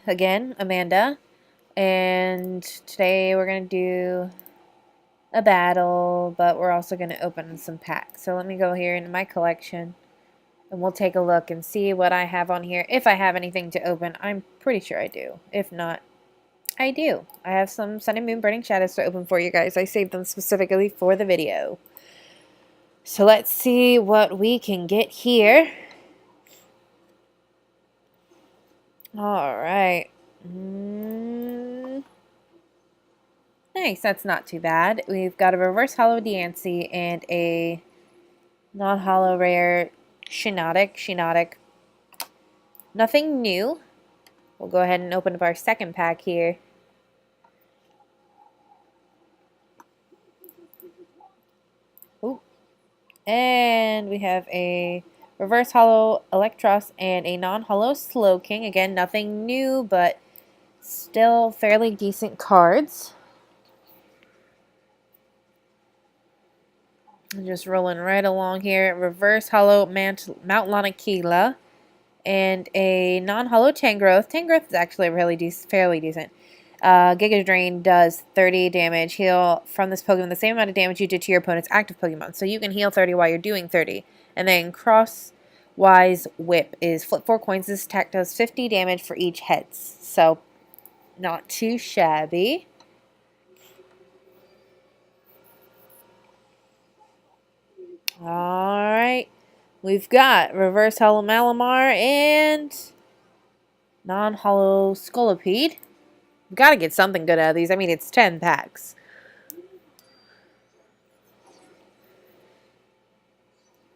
again, Amanda, and today we're going to do a battle, but we're also going to open some packs. So let me go here into my collection, and we'll take a look and see what I have on here. If I have anything to open, I'm pretty sure I do. If not, I do. I have some Sun and Moon Burning Shadows to open for you guys. I saved them specifically for the video. So let's see what we can get here. Alright. Nice, that's not too bad. We've got a reverse hollow Diancie and a non-hollow rare Shiinotic. Nothing new. We'll go ahead and open up our second pack here. Ooh. And we have a reverse hollow Electros and a non-hollow Slowking. Again, nothing new, but still fairly decent cards. Just rolling right along here. Reverse hollow Mount Lanakila and a non-hollow Tangrowth. Tangrowth is actually really fairly decent. Giga Drain does 30 damage. Heal from this Pokemon the same amount of damage you did to your opponent's active Pokemon. So you can heal 30 while you're doing 30. And then Crosswise Whip is flip 4 coins. This attack does 50 damage for each heads. So not too shabby. Alright. We've got reverse hollow Malamar and non-hollow Scolipede. We've got to get something good out of these. I mean, it's 10 packs.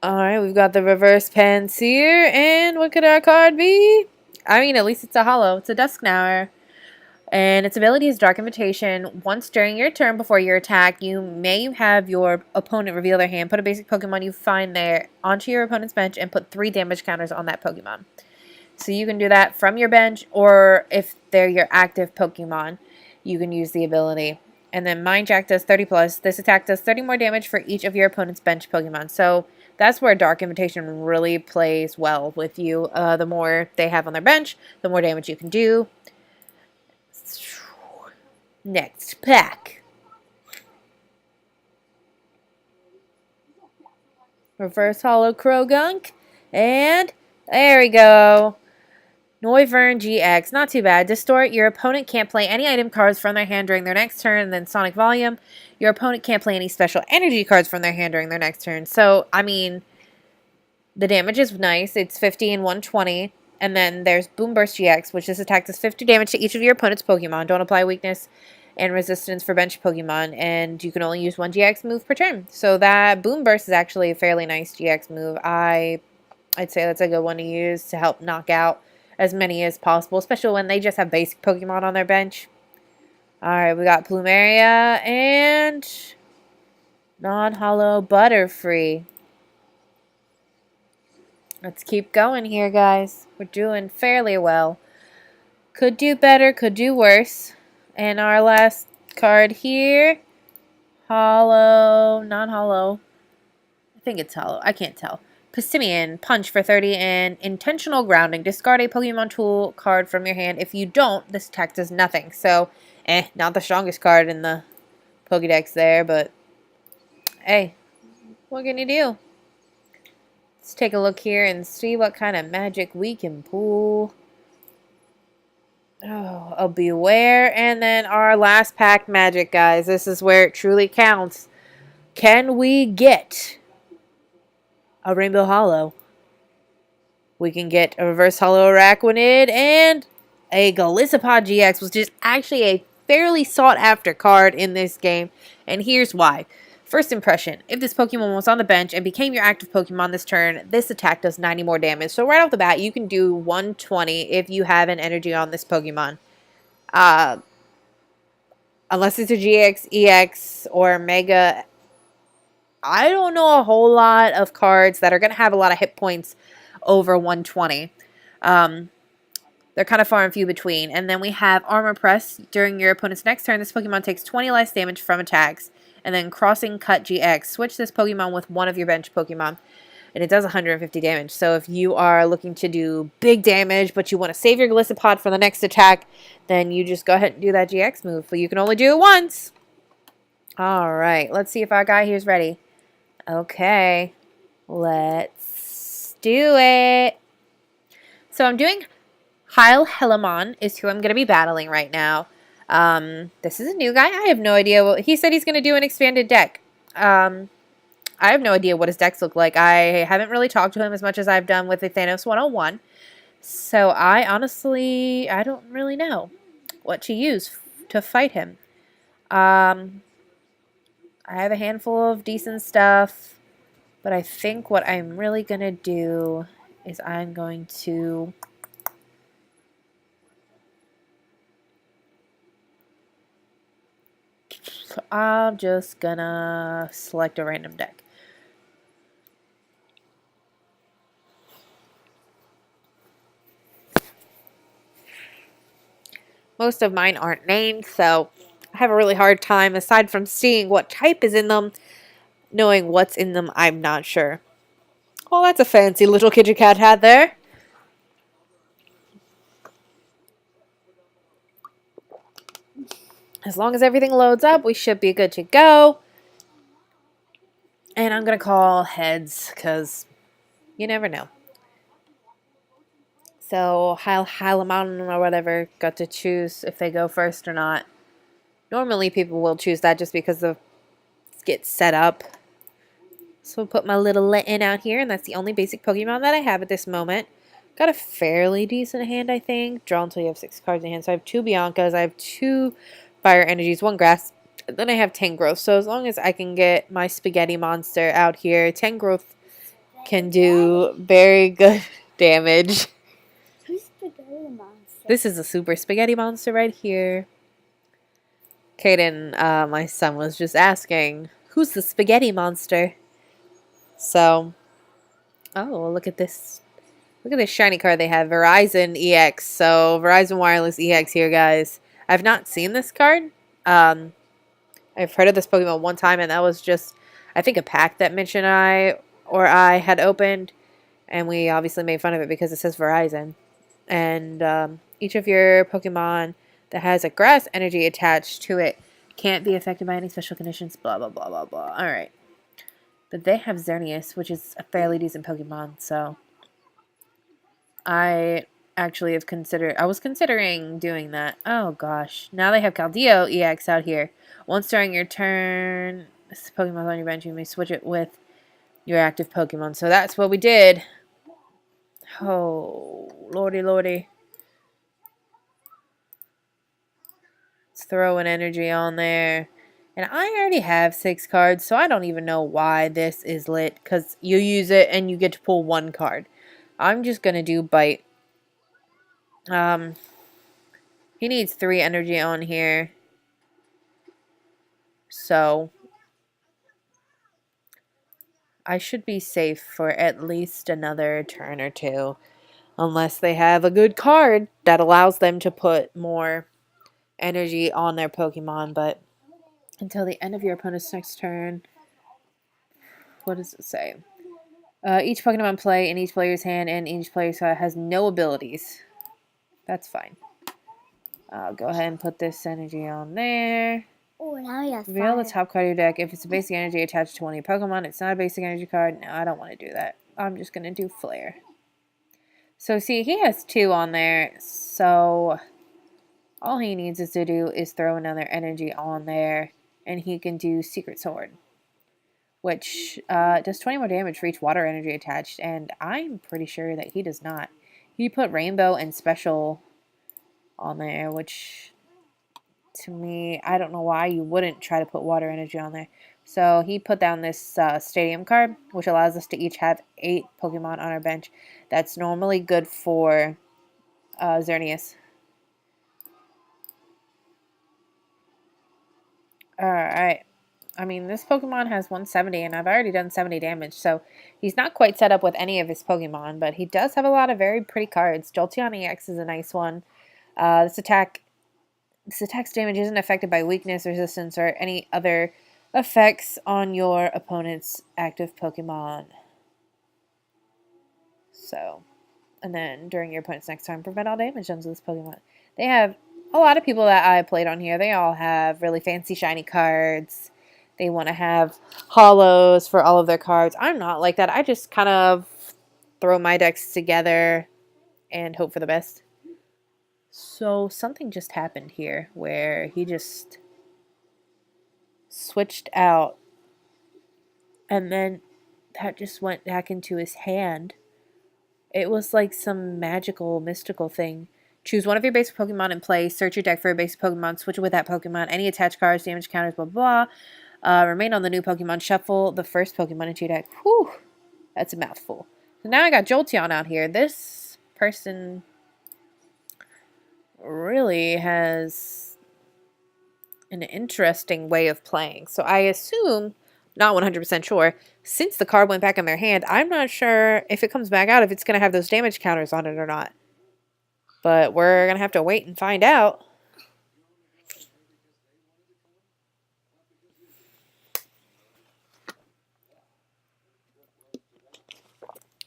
Alright, we've got the reverse Panseer, and what could our card be? I mean, at least it's a hollow. It's a Dusknower. And its ability is Dark Invitation. Once during your turn before your attack, you may have your opponent reveal their hand, put a basic Pokemon you find there onto your opponent's bench, and put 3 damage counters on that Pokemon. So you can do that from your bench, or if they're your active Pokemon, you can use the ability. And then Mind Jack does 30 plus. This attack does 30 more damage for each of your opponent's bench Pokemon. So that's where Dark Invitation really plays well with you. The more they have on their bench, the more damage you can do. Next pack. Reverse hollow Krogunk. And there we go. Noivern GX. Not too bad. Distort. Your opponent can't play any item cards from their hand during their next turn. And then Sonic Volume. Your opponent can't play any special energy cards from their hand during their next turn. So, I mean, the damage is nice. It's 50 and 120. And then there's Boom Burst GX, which this attack does 50 damage to each of your opponent's Pokemon. Don't apply weakness and resistance for bench Pokemon, and you can only use 1 GX move per turn. So that Boom Burst is actually a fairly nice GX move. I'd say that's a good one to use to help knock out as many as possible, especially when they just have basic Pokemon on their bench. Alright, we got Plumeria and non-hollow Butterfree. Let's keep going here, guys. We're doing fairly well. Could do better, could do worse. And our last card here, hollow, non-hollow. I think it's hollow. I can't tell. Passimian, Punch for 30 and Intentional Grounding. Discard a Pokemon tool card from your hand. If you don't, this attack does nothing. So, not the strongest card in the Pokédex there, but hey, what can you do? Let's take a look here and see what kind of magic we can pull. Oh, a Beware, and then our last pack magic, guys. This is where it truly counts. Can we get a Rainbow Hollow? We can get a Reverse Hollow Araquanid and a Golisopod GX, which is actually a fairly sought-after card in this game, and here's why. First impression, if this Pokemon was on the bench and became your active Pokemon this turn, this attack does 90 more damage. So right off the bat, you can do 120 if you have an energy on this Pokemon. Unless it's a GX, EX, or Mega, I don't know a whole lot of cards that are going to have a lot of hit points over 120. They're kind of far and few between. And then we have Armor Press. During your opponent's next turn, this Pokemon takes 20 less damage from attacks. And then Crossing Cut GX. Switch this Pokemon with one of your bench Pokemon. and it does 150 damage. So if you are looking to do big damage, but you want to save your Gliscopod for the next attack, then you just go ahead and do that GX move. But you can only do it once. Alright, let's see if our guy here's ready. Okay, let's do it. So I'm doing HeilHelimon is who I'm going to be battling right now. This is a new guy. I have no idea. He said he's going to do an expanded deck. I have no idea what his decks look like. I haven't really talked to him as much as I've done with the Thanos 101. So I don't really know what to use to fight him. I have a handful of decent stuff, but I think what I'm really going to do is I'm just gonna select a random deck. Most of mine aren't named, so I have a really hard time, aside from seeing what type is in them, knowing what's in them, I'm not sure. Oh, that's a fancy little kitty cat hat there. As long as everything loads up, we should be good to go. And I'm going to call heads, because you never know. So, HeilHelimon or whatever got to choose if they go first or not. Normally, people will choose that just because of get set up. So, we'll put my little Litten out here, and that's the only basic Pokemon that I have at this moment. Got a fairly decent hand, I think. Draw until you have 6 cards in hand. So, I have 2 Biancas, I have 2 Fire Energies, 1 Grass, and then I have Tangrowth. So, as long as I can get my Spaghetti Monster out here, Tangrowth can do very good damage. This is a Super Spaghetti Monster right here. Kaden, my son, was just asking, who's the Spaghetti Monster? So, oh, look at this. Look at this shiny card they have. Verizon EX. So, Verizon Wireless EX here, guys. I've not seen this card. I've heard of this Pokemon one time, and that was just, I think, a pack that Mitch and I had opened. And we obviously made fun of it because it says Verizon. And each of your Pokemon that has a grass energy attached to it can't be affected by any special conditions, blah, blah, blah, blah, blah. Alright. But they have Xerneas, which is a fairly decent Pokemon, so I actually have I was considering doing that. Oh, gosh. Now they have Caldeo EX out here. Once during your turn, this Pokemon on your bench, you may switch it with your active Pokemon. So that's what we did. Oh, lordy, lordy. Let's throw an energy on there. And I already have 6 cards, so I don't even know why this is lit. Because you use it and you get to pull 1 card. I'm just going to do Bite. He needs 3 energy on here. So I should be safe for at least another turn or 2. Unless they have a good card that allows them to put more energy on their Pokemon. But until the end of your opponent's next turn, what does it say? Each Pokemon play in each player's hand and each player has no abilities. That's fine. I'll go ahead and put this energy on there. Oh, now you have Reveal the top card of your deck. If it's a basic energy attached to one of your Pokemon, it's not a basic energy card. No, I don't want to do that. I'm just going to do Flare. So, see, he has 2 on there. So, all he needs is to do is throw another energy on there. And he can do Secret Sword, which does 20 more damage for each water energy attached. And I'm pretty sure that he does not. He put Rainbow and Special on there, which to me, I don't know why you wouldn't try to put water energy on there. So he put down this Stadium card, which allows us to each have 8 Pokemon on our bench. That's normally good for Xerneas. Alright. I mean, this Pokemon has 170, and I've already done 70 damage, so he's not quite set up with any of his Pokemon, but he does have a lot of very pretty cards. Jolteon EX is a nice one. This attack's damage isn't affected by weakness, resistance, or any other effects on your opponent's active Pokemon. So, and then during your opponent's next turn, prevent all damage done to this Pokemon. They have a lot of people that I played on here. They all have really fancy shiny cards. They want to have hollows for all of their cards. I'm not like that. I just kind of throw my decks together and hope for the best. So something just happened here where he just switched out and then that just went back into his hand. It was like some magical, mystical thing. Choose one of your basic Pokemon and play. Search your deck for a basic Pokemon. Switch it with that Pokemon. Any attached cards, damage counters, blah, blah, blah. Remain on the new Pokemon. Shuffle the first Pokemon into your deck. Whew. That's a mouthful. So now I got Jolteon out here. This person really has an interesting way of playing. So I assume, not 100% sure, since the card went back in their hand, I'm not sure if it comes back out if it's going to have those damage counters on it or not. But we're going to have to wait and find out.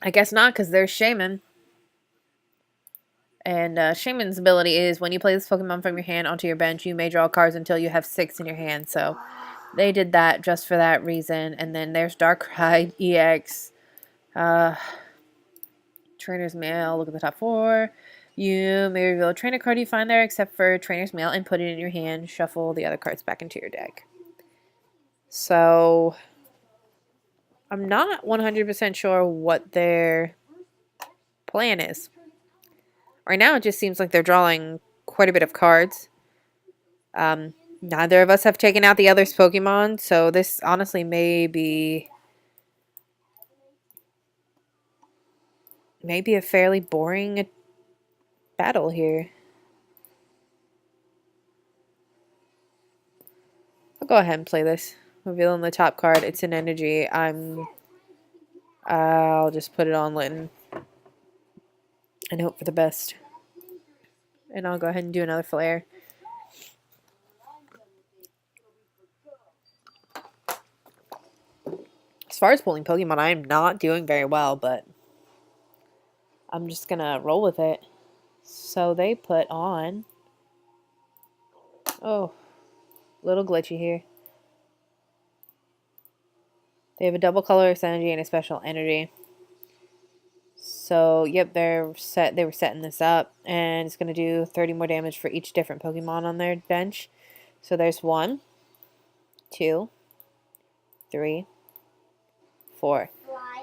I guess not, because there's Shaman. And Shaman's ability is when you play this Pokemon from your hand onto your bench, you may draw cards until you have 6 in your hand. So they did that just for that reason. And then there's Darkrai EX. Trainer's Mail. Look at the top 4. You may reveal a trainer card you find there except for Trainer's Mail and put it in your hand. Shuffle the other cards back into your deck. So I'm not 100% sure what their plan is. Right now, it just seems like they're drawing quite a bit of cards. Neither of us have taken out the other's Pokemon, so this honestly may be a fairly boring battle here. I'll go ahead and play this. Revealing the top card. It's an energy. I'll just put it on Litten and hope for the best. And I'll go ahead and do another flare. As far as pulling Pokemon, I am not doing very well, but I'm just going to roll with it. So they put on... Oh, little glitchy here. They have a double colorless energy and a special energy. So, yep, they were setting this up. And it's going to do 30 more damage for each different Pokemon on their bench. So there's 1, 2, 3, 4.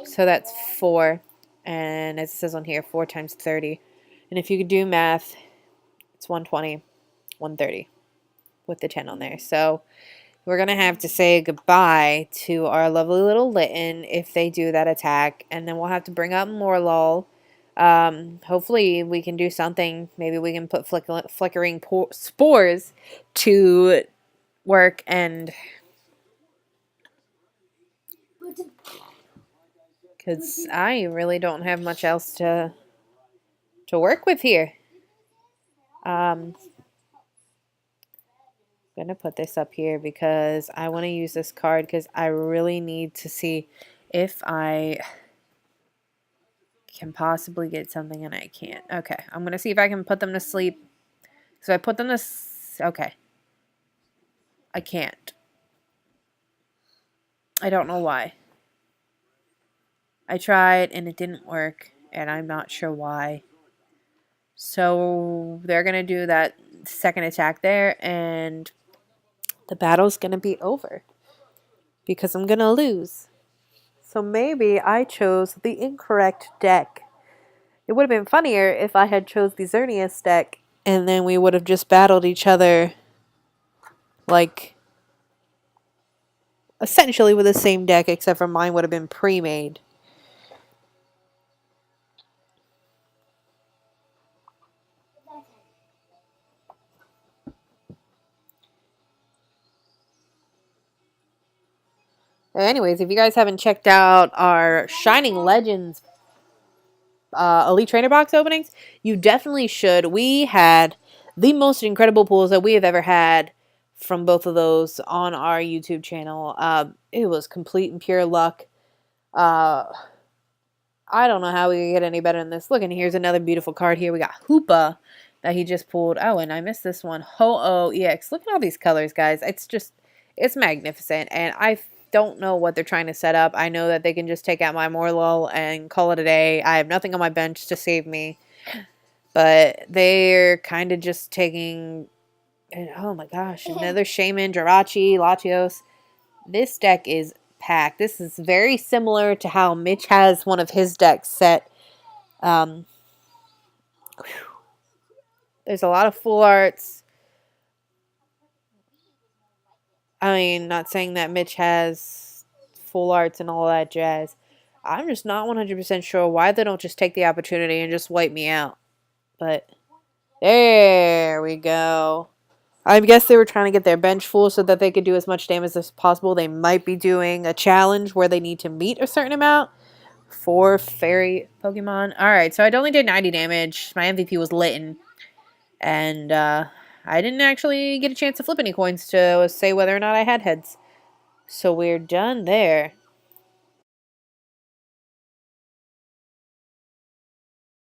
So that's 4. And as it says on here, 4 times 30. And if you could do math, it's 120, 130 with the 10 on there. So we're going to have to say goodbye to our lovely little Litten if they do that attack. And then we'll have to bring up Morlul. Hopefully we can do something. Maybe we can put flickering spores to work and... Because I really don't have much else to work with here. I'm going to put this up here because I want to use this card because I really need to see if I can possibly get something and I can't. Okay, I'm going to see if I can put them to sleep. So I put them to... Okay. I can't. I don't know why. I tried and it didn't work and I'm not sure why. So they're going to do that second attack there and the battle's going to be over because I'm going to lose. So maybe I chose the incorrect deck. It would have been funnier if I had chose the Xerneas deck and then we would have just battled each other like essentially with the same deck except for mine would have been pre-made. Anyways, if you guys haven't checked out our Shining Legends Elite Trainer Box openings, you definitely should. We had the most incredible pulls that we have ever had from both of those on our YouTube channel. It was complete and pure luck. I don't know how we can get any better than this. Look, and here's another beautiful card here. We got Hoopa that he just pulled. Oh, and I missed this one. Ho-Oh EX. Look at all these colors, guys. It's magnificent. And I don't know what they're trying to set up. I know that they can just take out my Morlul and call it a day. I have nothing on my bench to save me. But they're kind of just taking... Oh my gosh. Another Shaman, Jirachi, Latios. This deck is packed. This is very similar to how Mitch has one of his decks set. There's a lot of full arts. I mean, not saying that Mitch has full arts and all that jazz. I'm just not 100% sure why they don't just take the opportunity and just wipe me out. But there we go. I guess they were trying to get their bench full so that they could do as much damage as possible. They might be doing a challenge where they need to meet a certain amount for fairy Pokemon. Alright, so I only did 90 damage. My MVP was Litten. And I didn't actually get a chance to flip any coins to say whether or not I had heads. So we're done there.